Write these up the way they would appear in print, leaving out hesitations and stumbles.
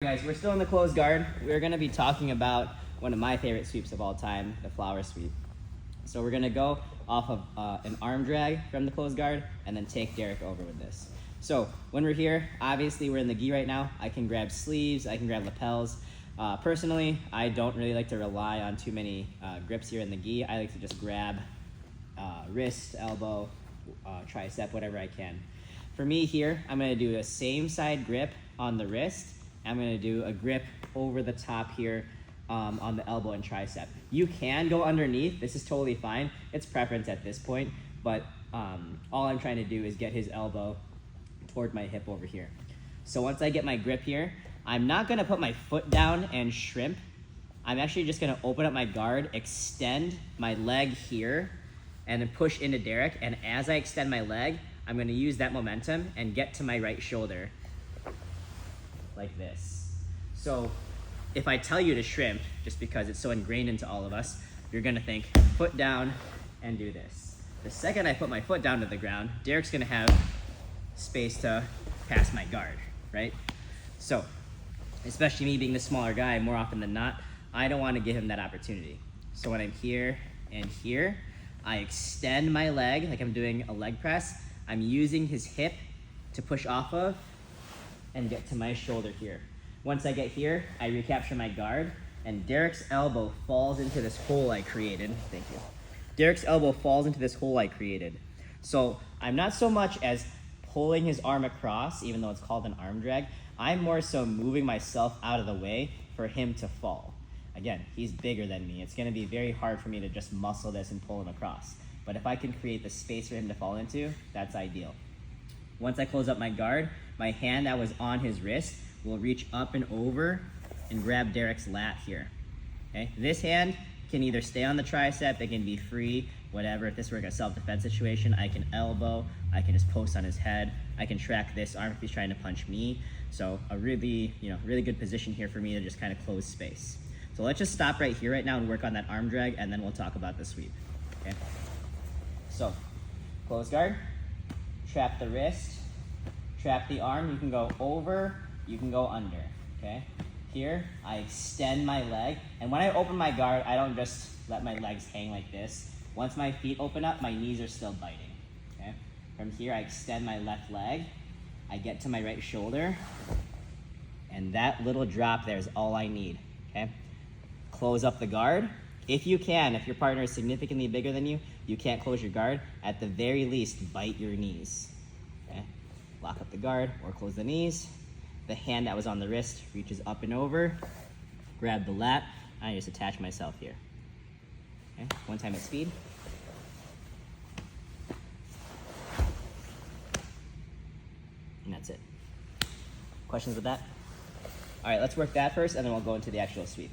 guys, we're still in the closed guard. We're gonna be talking about one of my favorite sweeps of all time, the flower sweep. So we're gonna go off of an arm drag from the closed guard and then take Derek over with this. So when we're here, obviously we're in the gi right now. I can grab sleeves, I can grab lapels. Personally, I don't really like to rely on too many grips here in the gi. I like to just grab wrist, elbow, tricep, whatever I can. For me here, I'm gonna do a same side grip on the wrist. I'm gonna do a grip over the top here on the elbow and tricep. You can go underneath, this is totally fine. It's preference at this point, but all I'm trying to do is get his elbow toward my hip over here. So once I get my grip here, I'm not gonna put my foot down and shrimp. I'm actually just gonna open up my guard, extend my leg here, and then push into Derek. And as I extend my leg, I'm gonna use that momentum and get to my right shoulder, like this. So if I tell you to shrimp, just because it's so ingrained into all of us, you're gonna think foot down and do this. The second I put my foot down to the ground, Derek's gonna have space to pass my guard, right? So, especially me being the smaller guy, more often than not, I don't wanna give him that opportunity. So when I'm here and here, I extend my leg like I'm doing a leg press. I'm using his hip to push off of and get to my shoulder here. Once I get here, I recapture my guard, and Derek's elbow falls into this hole I created. Thank you. Derek's elbow falls into this hole I created. So I'm not so much as pulling his arm across, even though it's called an arm drag. I'm more so moving myself out of the way for him to fall. Again, he's bigger than me. It's gonna be very hard for me to just muscle this and pull him across. But if I can create the space for him to fall into, that's ideal. Once I close up my guard, my hand that was on his wrist will reach up and over and grab Derek's lat here. Okay? This hand can either stay on the tricep, it can be free, whatever. If this were like a self-defense situation, I can elbow, I can just post on his head, I can track this arm if he's trying to punch me. So a really, really good position here for me to just kind of close space. So let's just stop right here right now and work on that arm drag, and then we'll talk about the sweep, okay? So, close guard, trap the wrist, trap the arm. You can go over, you can go under, okay? Here, I extend my leg, and when I open my guard, I don't just let my legs hang like this. Once my feet open up, my knees are still biting, okay? From here, I extend my left leg, I get to my right shoulder, and that little drop there is all I need, okay? Close up the guard. If you can, if your partner is significantly bigger than you can't close your guard, at the very least, bite your knees, okay? Lock up the guard or close the knees. The hand that was on the wrist reaches up and over, grab the lat, I just attach myself here. Okay, one time at speed. And that's it. Questions with that? All right, let's work that first, and then we'll go into the actual sweep.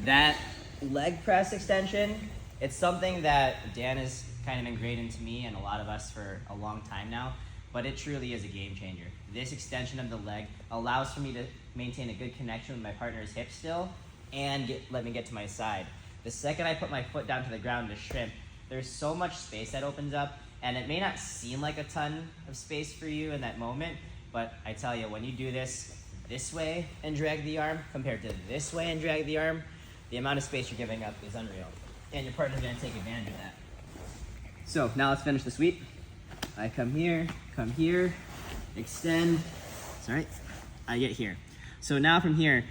That leg press extension, it's something that Dan has kind of ingrained into me and a lot of us for a long time now, but it truly is a game changer. This extension of the leg allows for me to maintain a good connection with my partner's hip still and let me get to my side. The second I put my foot down to the ground to shrimp, there's so much space that opens up, and it may not seem like a ton of space for you in that moment, but I tell you, when you do this way and drag the arm compared to this way and drag the arm, the amount of space you're giving up is unreal. And your partner's gonna take advantage of that. So now let's finish the sweep. I come here, extend, it's all right, I get here. So now from here,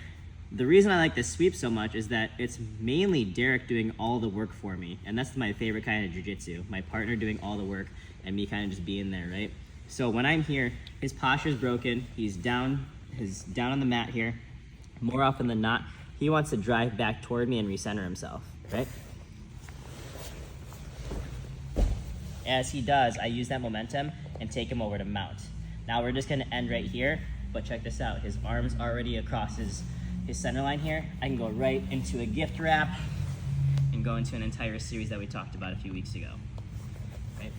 the reason I like this sweep so much is that it's mainly Derek doing all the work for me. And that's my favorite kind of jiu-jitsu, my partner doing all the work and me kind of just being there, right? So when I'm here, his posture's broken, he's down on the mat here. More often than not, he wants to drive back toward me and recenter himself, right? As he does, I use that momentum and take him over to mount. Now we're just gonna end right here, but check this out. His arm's already across his center line here. I can go right into a gift wrap and go into an entire series that we talked about a few weeks ago, right?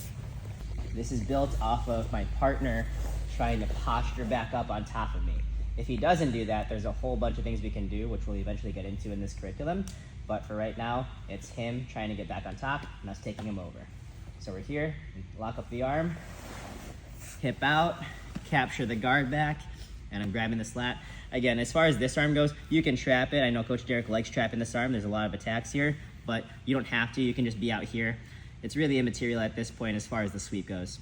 This is built off of my partner trying to posture back up on top of me. If he doesn't do that, there's a whole bunch of things we can do, which we'll eventually get into in this curriculum. But for right now, it's him trying to get back on top and us taking him over. So we're here, lock up the arm, hip out, capture the guard back, and I'm grabbing the slat. Again, as far as this arm goes, you can trap it. I know Coach Derek likes trapping this arm. There's a lot of attacks here, but you don't have to. You can just be out here. It's really immaterial at this point as far as the sweep goes.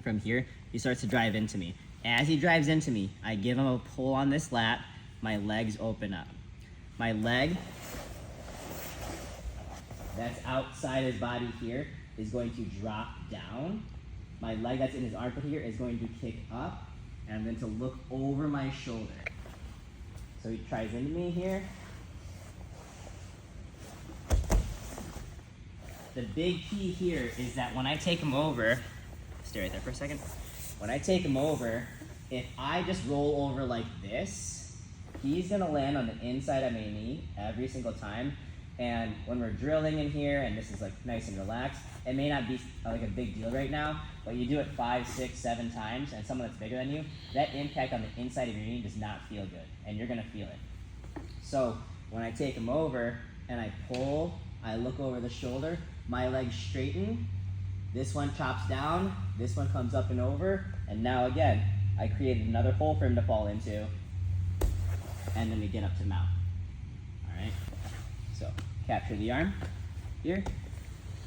From here, he starts to drive into me. As he drives into me, I give him a pull on this lat. My legs open up. My leg that's outside his body here is going to drop down. My leg that's in his armpit here is going to kick up, and I'm going to look over my shoulder. So he tries into me here. The big key here is that when I take him over, stay right there for a second. When I take him over, if I just roll over like this, he's gonna land on the inside of my knee every single time. And when we're drilling in here, and this is like nice and relaxed, it may not be like a big deal right now, but you do it 5, 6, 7 times, and someone that's bigger than you, that impact on the inside of your knee does not feel good, and you're gonna feel it. So when I take him over and I pull, I look over the shoulder, my legs straighten, this one chops down, this one comes up and over, and now again, I created another hole for him to fall into, and then we get up to mount. All right, so capture the arm here,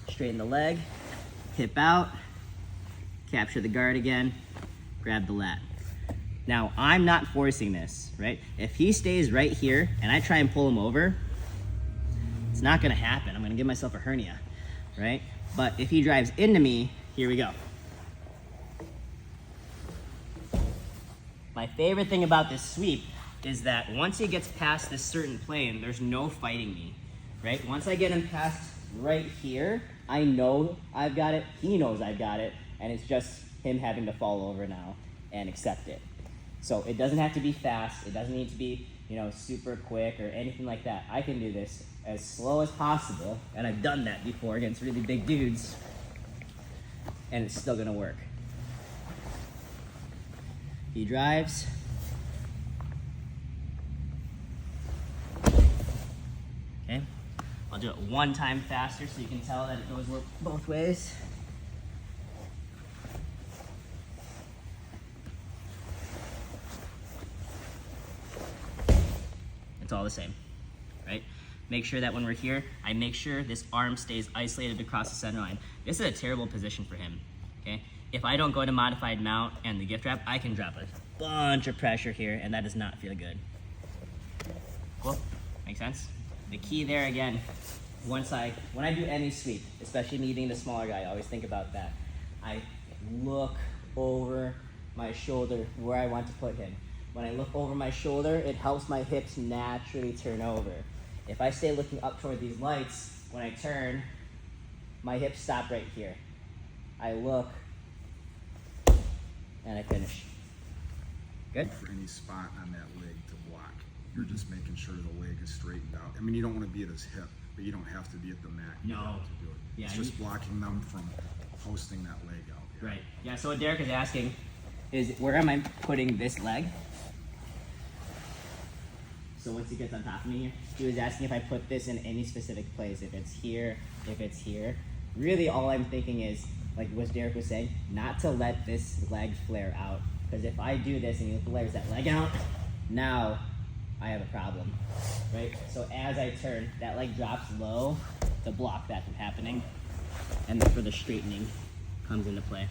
straighten the leg, hip out, capture the guard again, grab the lat. Now, I'm not forcing this, right? If he stays right here and I try and pull him over, it's not gonna happen. I'm gonna give myself a hernia, right? But if he drives into me, here we go. My favorite thing about this sweep is that once he gets past this certain plane, there's no fighting me, right? Once I get him past right here, I know I've got it, he knows I've got it, and it's just him having to fall over now and accept it. So it doesn't have to be fast, it doesn't need to be, super quick or anything like that. I can do this as slow as possible, and I've done that before against really big dudes, and it's still gonna work. He drives. Okay, I'll do it one time faster so you can tell that it goes both ways. It's all the same, right? Make sure that when we're here, I make sure this arm stays isolated across the center line. This is a terrible position for him, okay? If I don't go to modified mount and the gift wrap, I can drop a bunch of pressure here, and that does not feel good. Cool, make sense? The key there again, when I do any sweep, especially me being the smaller guy, I always think about that. I look over my shoulder where I want to put him. When I look over my shoulder, it helps my hips naturally turn over. If I stay looking up toward these lights, when I turn, my hips stop right here. I look, and I finish. Good? For any spot on that leg to block. You're just making sure the leg is straightened out. I mean, you don't want to be at his hip, but you don't have to be at the neck. No. To do it. Yeah, it's just blocking them from posting that leg out. Yeah. Right. Yeah, so what Derek is asking is, where am I putting this leg? So once he gets on top of me here, he was asking if I put this in any specific place, if it's here, if it's here. Really all I'm thinking is, like what Derek was saying, not to let this leg flare out. Because if I do this and he flares that leg out, now I have a problem, right? So as I turn, that leg drops low to block that from happening. And that's where the straightening comes into play.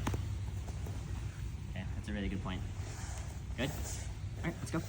Okay, that's a really good point. Good? All right, let's go.